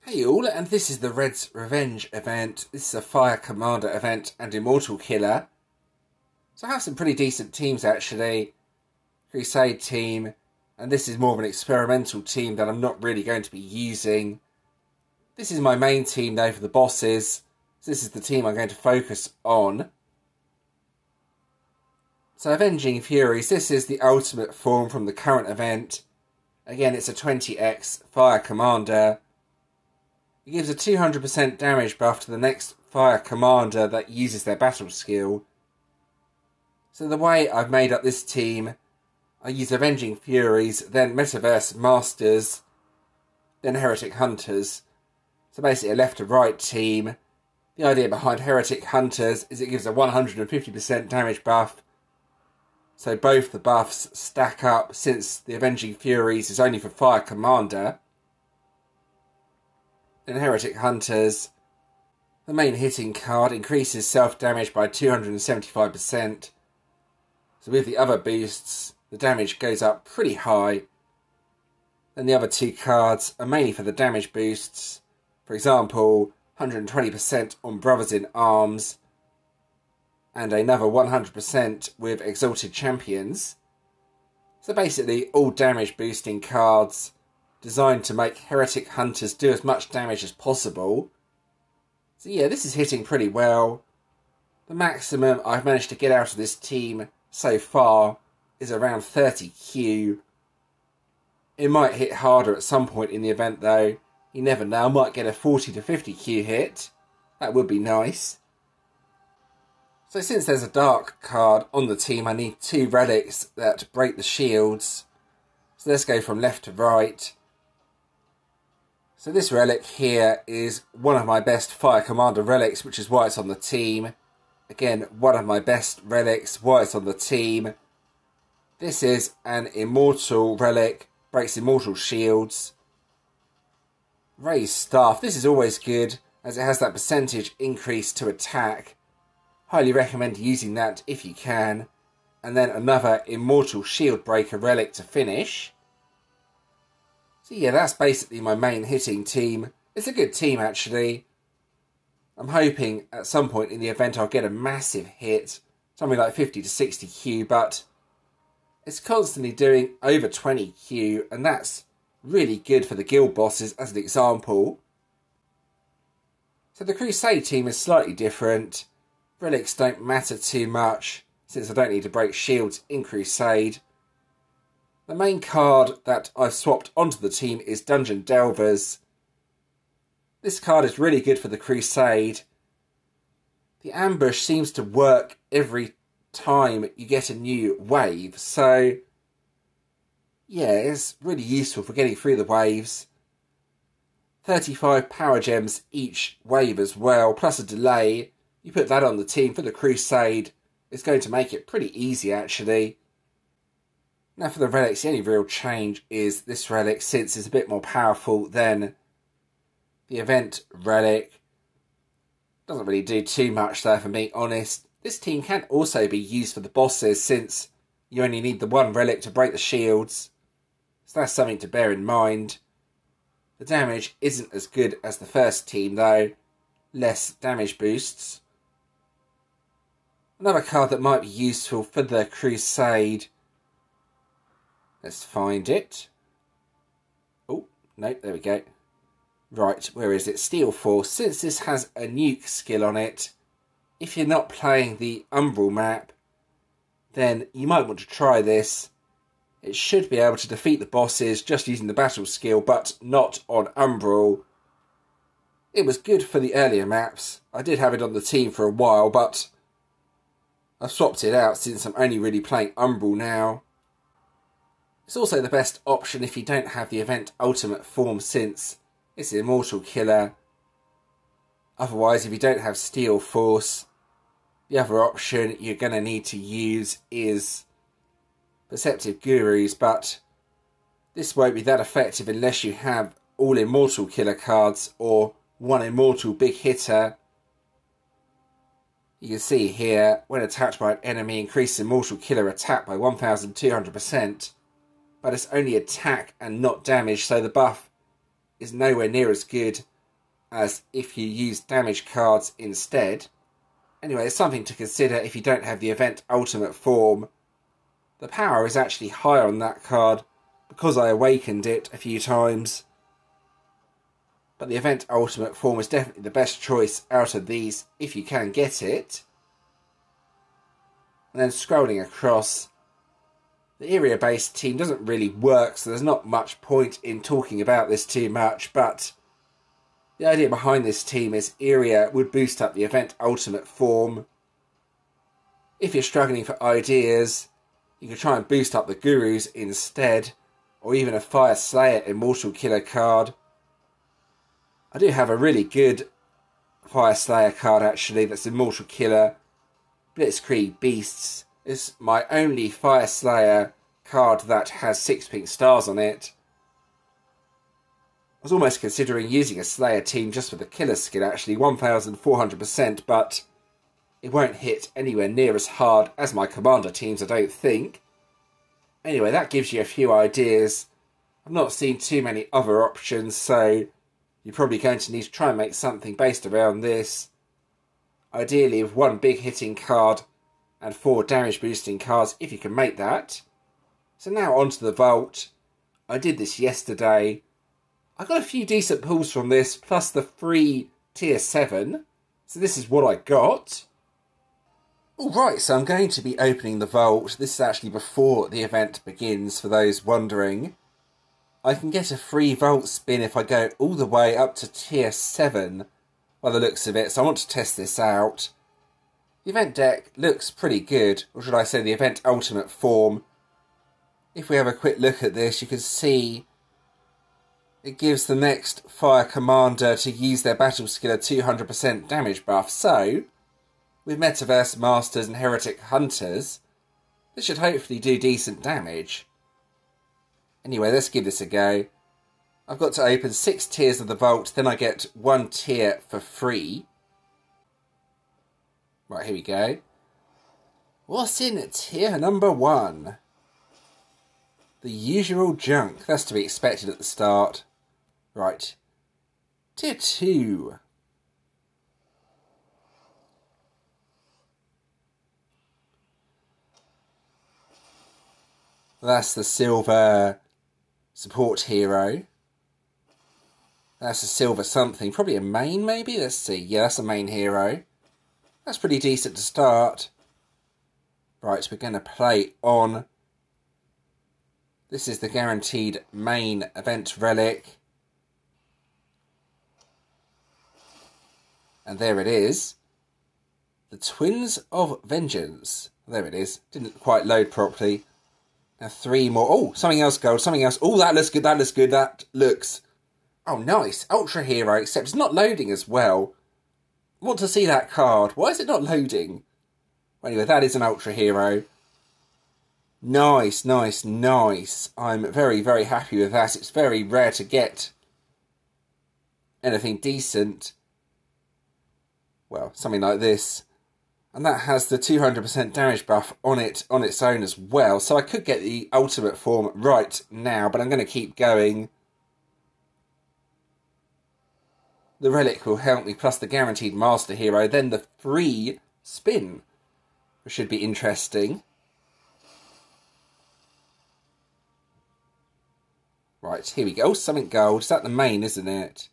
Hey all, and this is the Red's Revenge event. This is a Fire Commander event and Immortal Killer. So I have some pretty decent teams actually. Crusade team, and this is more of an experimental team that I'm not really going to be using. This is my main team though for the bosses. So this is the team I'm going to focus on. So Avenging Furies, this is the ultimate form from the current event. Again, it's a 20x Fire Commander. It gives a 200% damage buff to the next Fire Commander that uses their battle skill. So the way I've made up this team, I use Avenging Furies, then Metaverse Masters, then Heretic Hunters. So basically a left to right team. The idea behind Heretic Hunters is it gives a 150% damage buff. So both the buffs stack up since the Avenging Furies is only for Fire Commander. In Heretic Hunters, the main hitting card increases self-damage by 275%. So with the other boosts, the damage goes up pretty high. Then the other two cards are mainly for the damage boosts. For example, 120% on Brothers in Arms, and another 100% with Exalted Champions. So basically all damage boosting cards designed to make Heretic Hunters do as much damage as possible. So yeah, this is hitting pretty well. The maximum I've managed to get out of this team so far is around 30Q. It might hit harder at some point in the event though. You never know, I might get a 40 to 50Q hit. That would be nice. So since there's a dark card on the team, I need two relics that break the shields. So let's go from left to right. So this relic here is one of my best Fire Commander relics, which is why it's on the team. Again, one of my best relics, why it's on the team. This is an Immortal relic, breaks Immortal shields. Raised Staff, this is always good, as it has that percentage increase to attack. Highly recommend using that if you can. And then another Immortal Shield Breaker relic to finish. So yeah, that's basically my main hitting team. It's a good team actually. I'm hoping at some point in the event I'll get a massive hit, something like 50 to 60Q, but it's constantly doing over 20Q, and that's really good for the guild bosses as an example. So the Crusade team is slightly different. Relics don't matter too much, since I don't need to break shields in Crusade. The main card that I've swapped onto the team is Dungeon Delvers. This card is really good for the Crusade. The ambush seems to work every time you get a new wave, so yeah, it's really useful for getting through the waves. 35 power gems each wave as well, plus a delay. You put that on the team for the Crusade, it's going to make it pretty easy actually. Now for the relics, the only real change is this relic, since it's a bit more powerful than the event relic. Doesn't really do too much there, if I'm being honest. This team can also be used for the bosses, since you only need the one relic to break the shields. So that's something to bear in mind. The damage isn't as good as the first team though. Less damage boosts. Another card that might be useful for the Crusade. Let's find it. Oh, no, there we go. Right, where is it? Steel Force. Since this has a nuke skill on it, if you're not playing the Umbral map, then you might want to try this. It should be able to defeat the bosses just using the battle skill, but not on Umbral. It was good for the earlier maps. I did have it on the team for a while, but I've swapped it out since I'm only really playing Umbral now. It's also the best option if you don't have the event ultimate form, since it's an Immortal Killer. Otherwise, if you don't have Steel Force, the other option you're going to need to use is Perceptive Gurus, but this won't be that effective unless you have all Immortal Killer cards or one Immortal Big Hitter. You can see here, when attacked by an enemy, increases Immortal Killer attack by 1200%. But it's only attack and not damage, so the buff is nowhere near as good as if you use damage cards instead. Anyway, it's something to consider if you don't have the event ultimate form. The power is actually higher on that card because I awakened it a few times. But the event ultimate form is definitely the best choice out of these if you can get it. And then scrolling across, the Iria based team doesn't really work, so there's not much point in talking about this too much, but the idea behind this team is Iria would boost up the event ultimate form. If you're struggling for ideas, you can try and boost up the Gurus instead, or even a Fire Slayer Immortal Killer card. I do have a really good Fire Slayer card actually that's Immortal Killer. Blitzkrieg Beasts is my only Fire Slayer card that has 6 pink stars on it. I was almost considering using a Slayer team just for the killer skill actually, 1400%, but it won't hit anywhere near as hard as my commander teams, I don't think. Anyway, that gives you a few ideas. I've not seen too many other options, so you're probably going to need to try and make something based around this. Ideally with 1 big hitting card and 4 damage boosting cards, if you can make that. So now onto the vault. I did this yesterday. I got a few decent pulls from this, plus the free tier 7. So this is what I got. Alright, so I'm going to be opening the vault. This is actually before the event begins, for those wondering. I can get a free vault spin if I go all the way up to tier 7, by the looks of it, so I want to test this out. The event deck looks pretty good, or should I say the event ultimate form. If we have a quick look at this, you can see it gives the next fire commander to use their battle skill a 200% damage buff. So, with Metaverse Masters and Heretic Hunters, this should hopefully do decent damage. Anyway, let's give this a go. I've got to open 6 tiers of the vault, then I get 1 tier for free. Right, here we go. What's in tier number 1? The usual junk. That's to be expected at the start. Right. Tier 2. That's the silver support hero. That's a silver something. Probably a main, maybe? Let's see. Yeah, that's a main hero. That's pretty decent to start. Right, we're going to play on. This is the guaranteed main event relic. And there it is. The Twins of Vengeance. There it is. Didn't quite load properly. Now 3 more. Oh, something else gold, something else. Oh, that looks good, that looks good, that looks... Oh, nice. Ultra Hero, except it's not loading as well. I want to see that card. Why is it not loading? Well, anyway, that is an Ultra Hero. Nice, nice, nice. I'm very, very happy with that. It's very rare to get anything decent. Well, something like this. And that has the 200% damage buff on it on its own as well. So I could get the ultimate form right now, but I'm going to keep going. The relic will help me, plus the guaranteed master hero. Then the free spin, which should be interesting. Right, here we go. Oh, something gold. Is that the main, isn't it?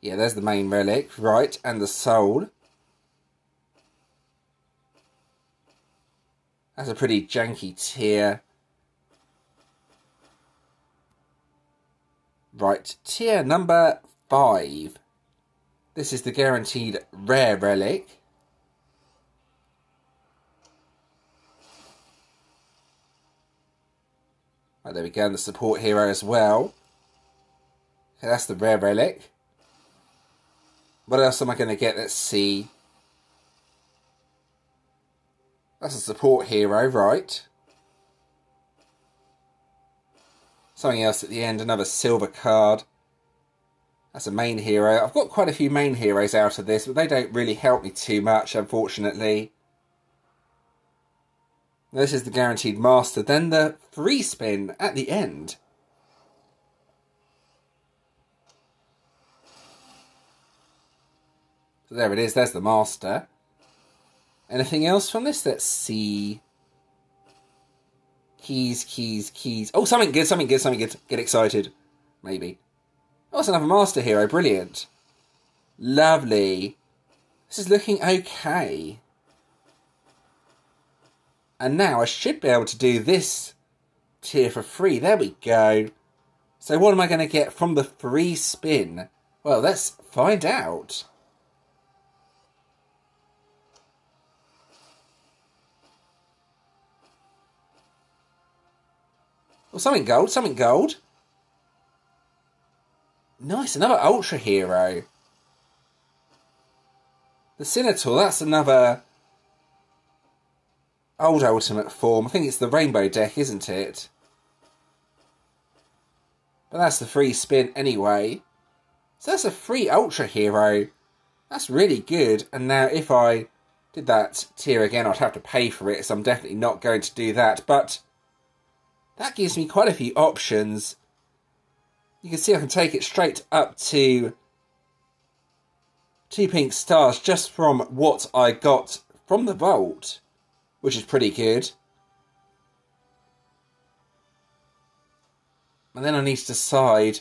Yeah, there's the main relic. Right, and the soul. That's a pretty janky tier. Right, tier number 5. This is the guaranteed rare relic. Right, there we go, and the support hero as well. Okay, that's the rare relic. What else am I going to get? Let's see. That's a support hero, right. Something else at the end, another silver card. That's a main hero. I've got quite a few main heroes out of this, but they don't really help me too much, unfortunately. This is the guaranteed master. Then the free spin at the end. So there it is, there's the master. Anything else from this? Let's see. Keys, keys, keys. Oh, something good, something good, something good. Get excited. Maybe. Oh, it's another master hero. Brilliant. Lovely. This is looking okay. And now I should be able to do this tier for free. There we go. So what am I going to get from the free spin? Well, let's find out. Oh, something gold, something gold. Nice, another Ultra Hero. The Senator, that's another old Ultimate form. I think it's the Rainbow deck, isn't it? But that's the free spin anyway. So that's a free Ultra Hero. That's really good. And now if I did that tier again, I'd have to pay for it. So I'm definitely not going to do that. But that gives me quite a few options. You can see I can take it straight up to 2 pink stars just from what I got from the vault, which is pretty good. And then I need to decide,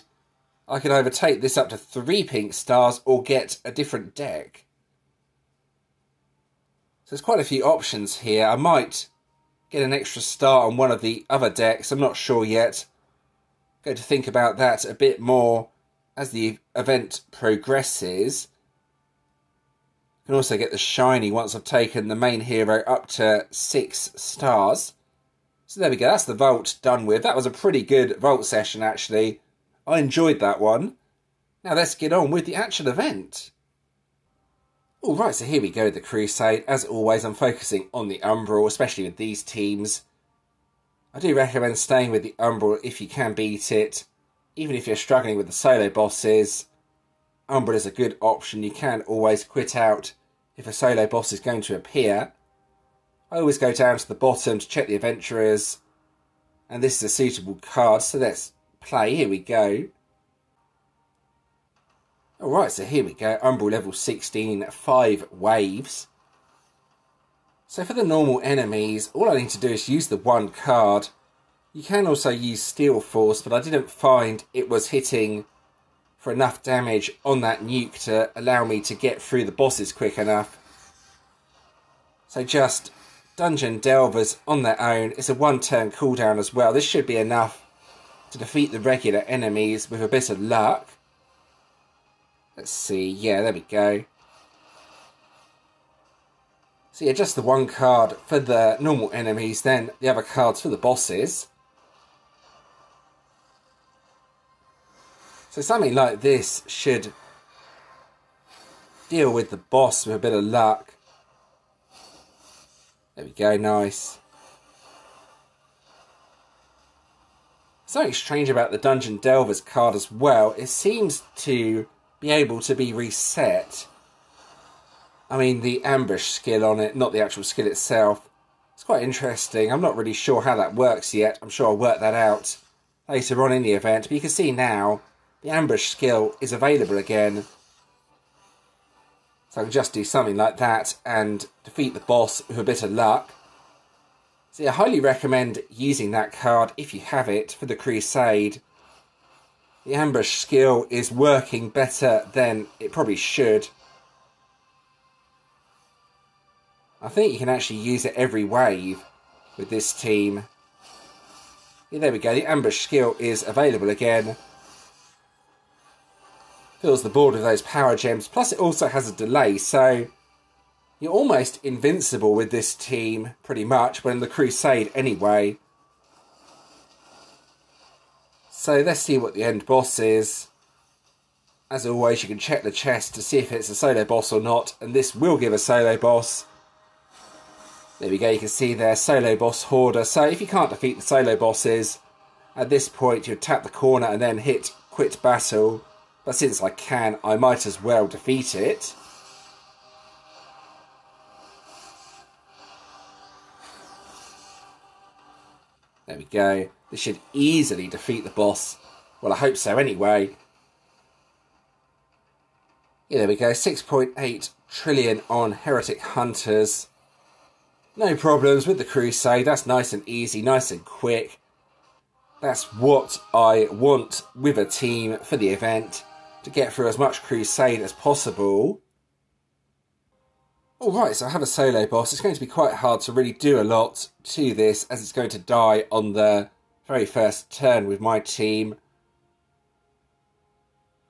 I could either take this up to 3 pink stars or get a different deck. So there's quite a few options here. I might get an extra star on one of the other decks, I'm not sure yet. Going to think about that a bit more as the event progresses. Can also get the shiny once I've taken the main hero up to 6 stars. So there we go, that's the vault done with. That was a pretty good vault session actually. I enjoyed that one. Now let's get on with the actual event. Alright, so here we go, the Crusade. As always, I'm focusing on the Umbral, especially with these teams. I do recommend staying with the Umbral if you can beat it. Even if you're struggling with the solo bosses, Umbral is a good option. You can always quit out if a solo boss is going to appear. I always go down to the bottom to check the adventurers. And this is a suitable card, so let's play. Here we go. Alright, so here we go. Umbral level 16, 5 waves. So for the normal enemies, all I need to do is use the one card. You can also use Steel Force, but I didn't find it was hitting for enough damage on that nuke to allow me to get through the bosses quick enough. So just Dungeon Delvers on their own. It's a 1-turn cooldown as well. This should be enough to defeat the regular enemies with a bit of luck. Let's see, yeah, there we go. So yeah, just the one card for the normal enemies, then the other cards for the bosses. So something like this should deal with the boss with a bit of luck. There we go, nice. Something strange about the Dungeon Delvers card as well. It seems to be able to be reset. I mean, the ambush skill on it, not the actual skill itself. It's quite interesting. I'm not really sure how that works yet. I'm sure I'll work that out later on in the event. But you can see now, the ambush skill is available again. So I can just do something like that and defeat the boss with a bit of luck. So yeah, I highly recommend using that card if you have it for the Crusade. The ambush skill is working better than it probably should. I think you can actually use it every wave with this team. Yeah, there we go. The ambush skill is available again. Fills the board with those power gems. Plus it also has a delay, so you're almost invincible with this team, pretty much, when the Crusade anyway. So let's see what the end boss is. As always, you can check the chest to see if it's a solo boss or not, and this will give a solo boss. There we go, you can see there, solo boss Hoarder. So if you can't defeat the solo bosses, at this point you tap the corner and then hit quit battle. But since I can, I might as well defeat it. There we go. This should easily defeat the boss. Well, I hope so anyway. Yeah, there we go. 6.8 trillion on Heretic Hunters. No problems with the Crusade. That's nice and easy, nice and quick. That's what I want with a team for the event, to get through as much Crusade as possible. Alright, so I have a solo boss. It's going to be quite hard to really do a lot to this, as it's going to die on the very first turn with my team.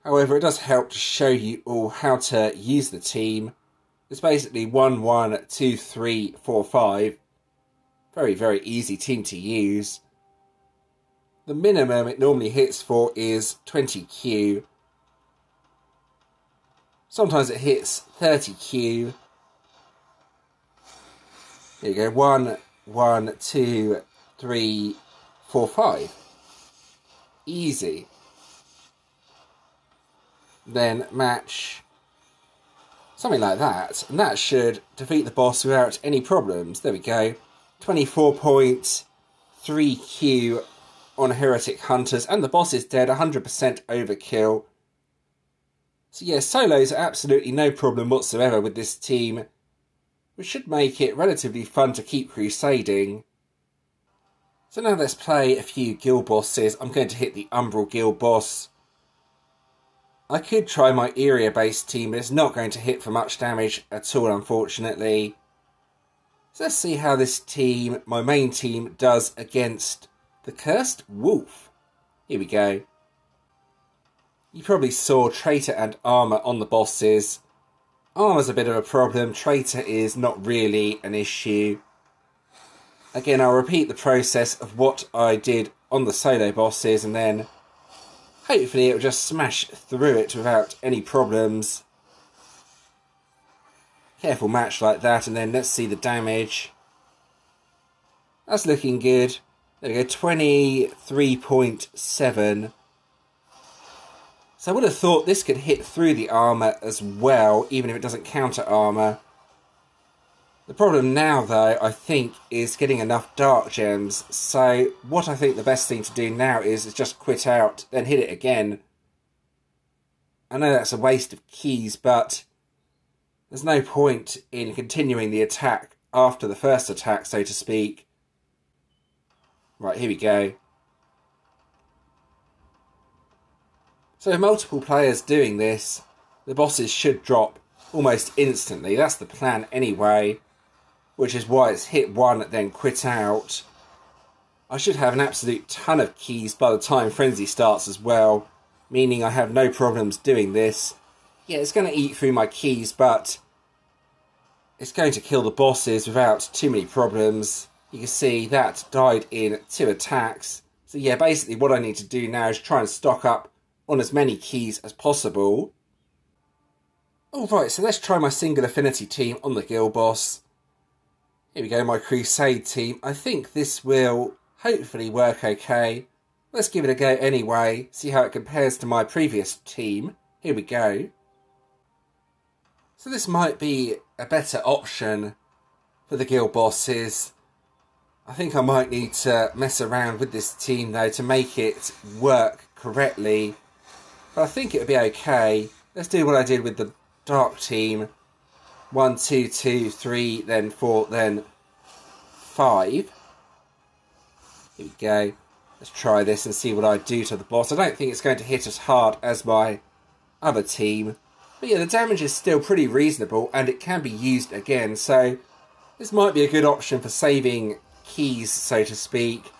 However, it does help to show you all how to use the team. It's basically 1, 1, 2, 3, 4, 5. Very, very easy team to use. The minimum it normally hits for is 20Q. Sometimes it hits 30Q. There you go. 1, 1, 2, 3, 4, 5. Easy. Then match something like that, and that should defeat the boss without any problems. There we go. 24.3Q on Heretic Hunters, and the boss is dead. 100% overkill. So yeah, solos are absolutely no problem whatsoever with this team, which should make it relatively fun to keep crusading. So now let's play a few guild bosses. I'm going to hit the Umbral Guild boss. I could try my Iria-based team, but it's not going to hit for much damage at all, unfortunately. So let's see how this team, my main team, does against the Cursed Wolf. Here we go. You probably saw Traitor and Armour on the bosses. Armour's a bit of a problem. Traitor is not really an issue. Again, I'll repeat the process of what I did on the solo bosses, and then hopefully it'll just smash through it without any problems. Careful match like that, and then let's see the damage. That's looking good. There we go, 23.7. So I would have thought this could hit through the armour as well, even if it doesn't counter armour. The problem now, though, I think, is getting enough dark gems. So what I think the best thing to do now is just quit out, then hit it again. I know that's a waste of keys, but there's no point in continuing the attack after the first attack, so to speak. Right, here we go. So with multiple players doing this, the bosses should drop almost instantly. That's the plan anyway, which is why it's hit one, then quit out. I should have an absolute ton of keys by the time Frenzy starts as well, meaning I have no problems doing this. Yeah, it's going to eat through my keys, but it's going to kill the bosses without too many problems. You can see that died in 2 attacks. So yeah, basically what I need to do now is try and stock up on as many keys as possible. Alright, so let's try my single affinity team on the guild boss. Here we go, my Crusade team. I think this will hopefully work okay. Let's give it a go anyway, see how it compares to my previous team. Here we go. So this might be a better option for the guild bosses. I think I might need to mess around with this team though to make it work correctly. But I think it would be okay. Let's do what I did with the dark team. 1, 2, 2, 3, then 4, then 5. Here we go. Let's try this and see what I do to the boss. I don't think it's going to hit as hard as my other team. But yeah, the damage is still pretty reasonable and it can be used again. So this might be a good option for saving keys, so to speak.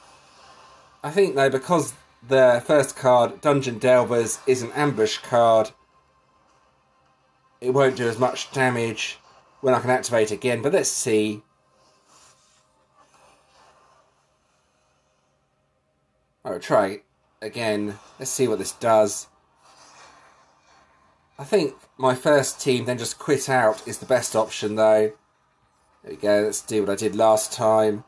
I think though, because the first card, Dungeon Delvers, is an ambush card, it won't do as much damage when I can activate again, but let's see. I'll try again. Let's see what this does. I think my first team then just quit out is the best option though. There we go, let's do what I did last time.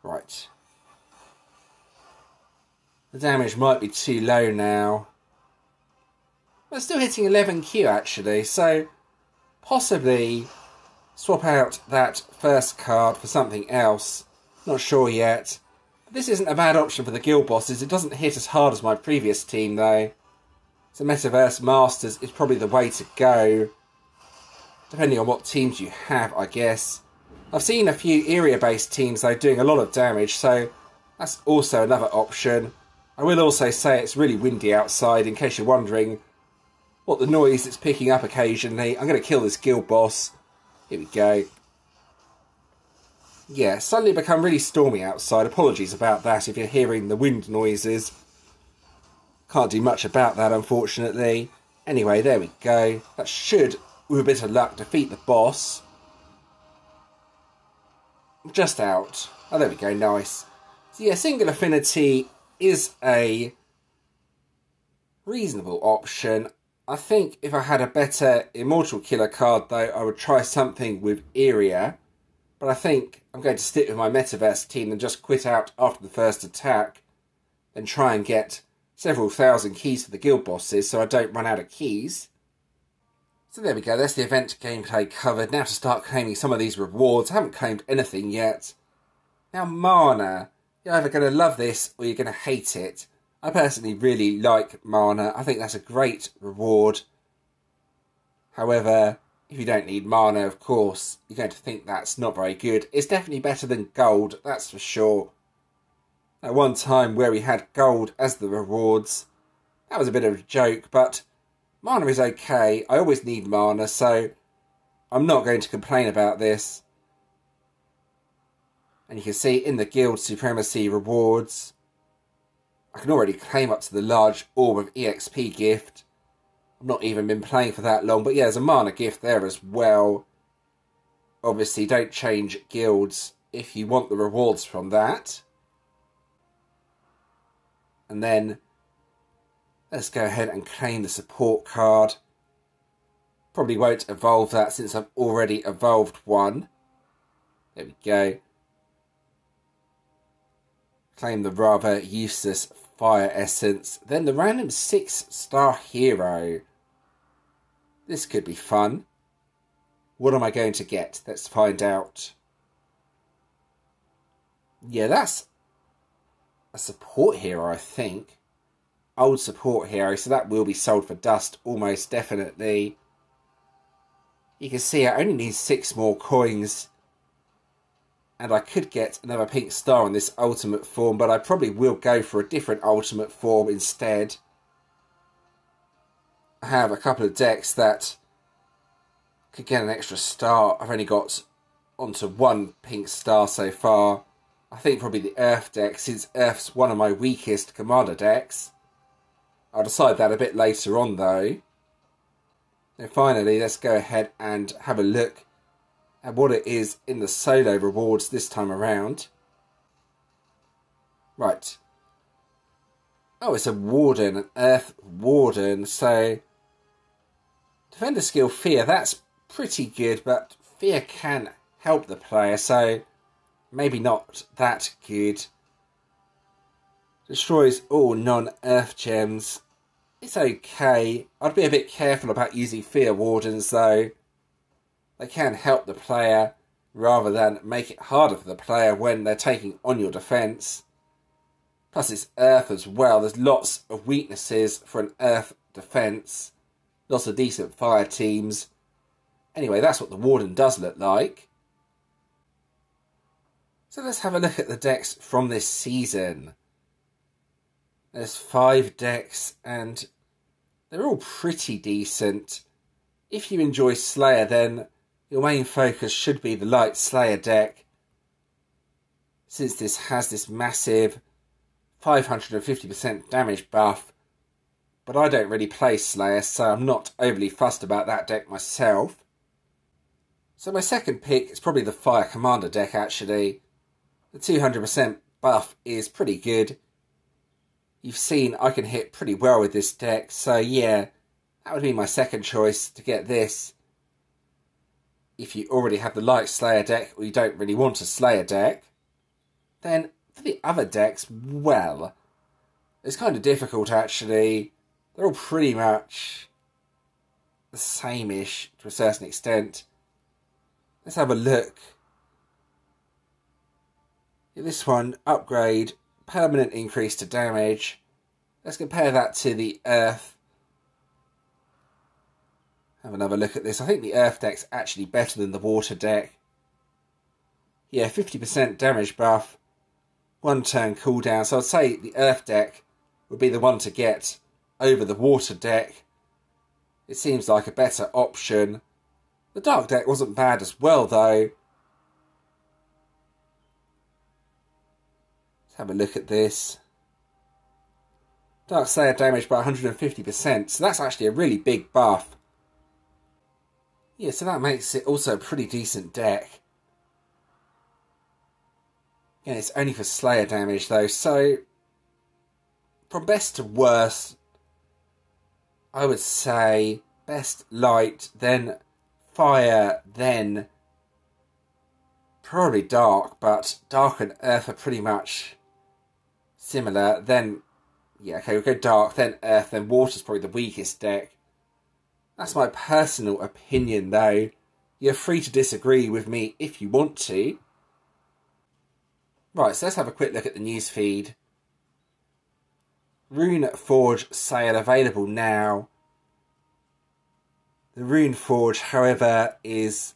Right. The damage might be too low now. We're still hitting 11Q actually, so possibly swap out that first card for something else. Not sure yet. This isn't a bad option for the guild bosses. It doesn't hit as hard as my previous team though. So Metaverse Masters is probably the way to go, depending on what teams you have, I guess. I've seen a few Iria-based teams, though, doing a lot of damage, so that's also another option. I will also say it's really windy outside, in case you're wondering what the noise it's picking up occasionally. I'm going to kill this guild boss. Here we go. Yeah, suddenly become really stormy outside. Apologies about that if you're hearing the wind noises. Can't do much about that, unfortunately. Anyway, there we go. That should, with a bit of luck, defeat the boss. Just out. Oh, there we go, nice. So yeah, single affinity is a reasonable option. I think if I had a better Immortal Killer card, though, I would try something with Iria. But I think I'm going to stick with my Metaverse team and just quit out after the first attack. Then try and get several thousand keys for the guild bosses so I don't run out of keys. So there we go, that's the event gameplay covered. Now to start claiming some of these rewards. I haven't claimed anything yet. Now mana. You're either going to love this or you're going to hate it. I personally really like mana. I think that's a great reward. However, if you don't need mana, of course, you're going to think that's not very good. It's definitely better than gold, that's for sure. At one time where we had gold as the rewards, that was a bit of a joke, but mana is okay. I always need mana, so I'm not going to complain about this. And you can see in the Guild Supremacy rewards, I can already claim up to the large Orb of EXP gift. I've not even been playing for that long, but yeah, there's a mana gift there as well. Obviously, don't change guilds if you want the rewards from that. And then let's go ahead and claim the support card. Probably won't evolve that since I've already evolved one. There we go. Claim the rather useless Fire Essence. Then the random 6-star hero. This could be fun. What am I going to get? Let's find out. Yeah, that's a support hero, I think. Old support hero, so that will be sold for dust almost definitely. You can see I only need 6 more coins. And I could get another pink star on this ultimate form, but I probably will go for a different ultimate form instead. I have a couple of decks that could get an extra star. I've only got onto 1 pink star so far. I think probably the Earth deck, since Earth's one of my weakest commander decks. I'll decide that a bit later on though. Now finally, let's go ahead and have a look at what it is in the solo rewards this time around. Right. Oh, it's a Warden, an Earth Warden, so Defender skill Fear, that's pretty good, but Fear can help the player, so maybe not that good. Destroys all non-Earth gems. It's okay. I'd be a bit careful about using Fear Wardens though. They can help the player rather than make it harder for the player when they're taking on your defence. Plus it's Earth as well. There's lots of weaknesses for an Earth defence. Lots of decent fire teams. Anyway, that's what the Warden does look like. So let's have a look at the decks from this season. There's 5 decks and they're all pretty decent. If you enjoy Slayer, then your main focus should be the Light Slayer deck, since this has this massive 550% damage buff. But I don't really play Slayer, so I'm not overly fussed about that deck myself. So my second pick is probably the Fire Commander deck actually. The 200% buff is pretty good. You've seen I can hit pretty well with this deck, so yeah, that would be my second choice to get this. If you already have the Light Slayer deck or you don't really want a Slayer deck. Then for the other decks, well, it's kind of difficult actually. They're all pretty much the same-ish to a certain extent. Let's have a look. This one, upgrade, permanent increase to damage. Let's compare that to the Earth. Have another look at this. I think the Earth deck's actually better than the Water deck. Yeah, 50% damage buff, 1 turn cooldown. So I'd say the Earth deck would be the one to get over the Water deck. It seems like a better option. The Dark deck wasn't bad as well, though. Let's have a look at this. Dark Slayer damage by 150%, so that's actually a really big buff. Yeah, so that makes it also a pretty decent deck. Yeah, it's only for Slayer damage, though, so from best to worst, I would say best Light, then Fire, then probably Dark, but Dark and Earth are pretty much similar. Then, yeah, okay, we'll go Dark, then Earth, then Water's probably the weakest deck. That's my personal opinion, though. You're free to disagree with me if you want to. Right, so let's have a quick look at the news feed. Rune Forge sale available now. The Rune Forge, however, is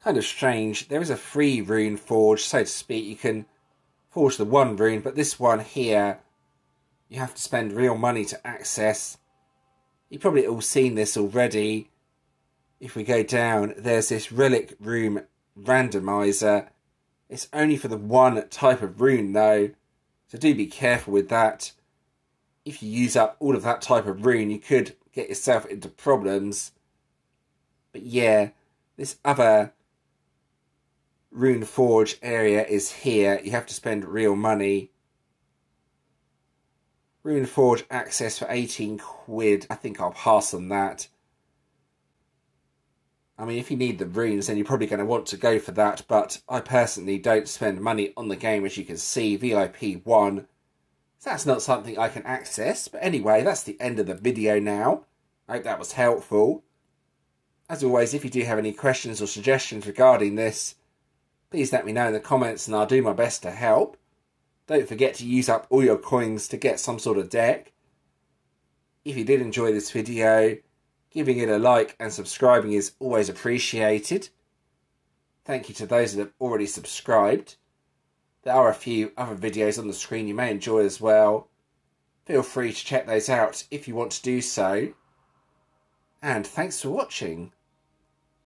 kind of strange. There is a free Rune Forge, so to speak. You can forge the one rune, but this one here, you have to spend real money to access. You've probably all seen this already. If we go down, there's this Relic Rune Randomizer. It's only for the one type of rune, though, so do be careful with that. If you use up all of that type of rune, you could get yourself into problems. But yeah, this other Rune Forge area is here. You have to spend real money. Rune Forge access for 18 quid. I think I'll pass on that. I mean, if you need the runes, then you're probably going to want to go for that, but I personally don't spend money on the game, as you can see, VIP 1. So that's not something I can access. But anyway, that's the end of the video now. I hope that was helpful. As always, if you do have any questions or suggestions regarding this, please let me know in the comments and I'll do my best to help. Don't forget to use up all your coins to get some sort of deck. If you did enjoy this video, giving it a like and subscribing is always appreciated. Thank you to those that have already subscribed. There are a few other videos on the screen you may enjoy as well. Feel free to check those out if you want to do so. And thanks for watching.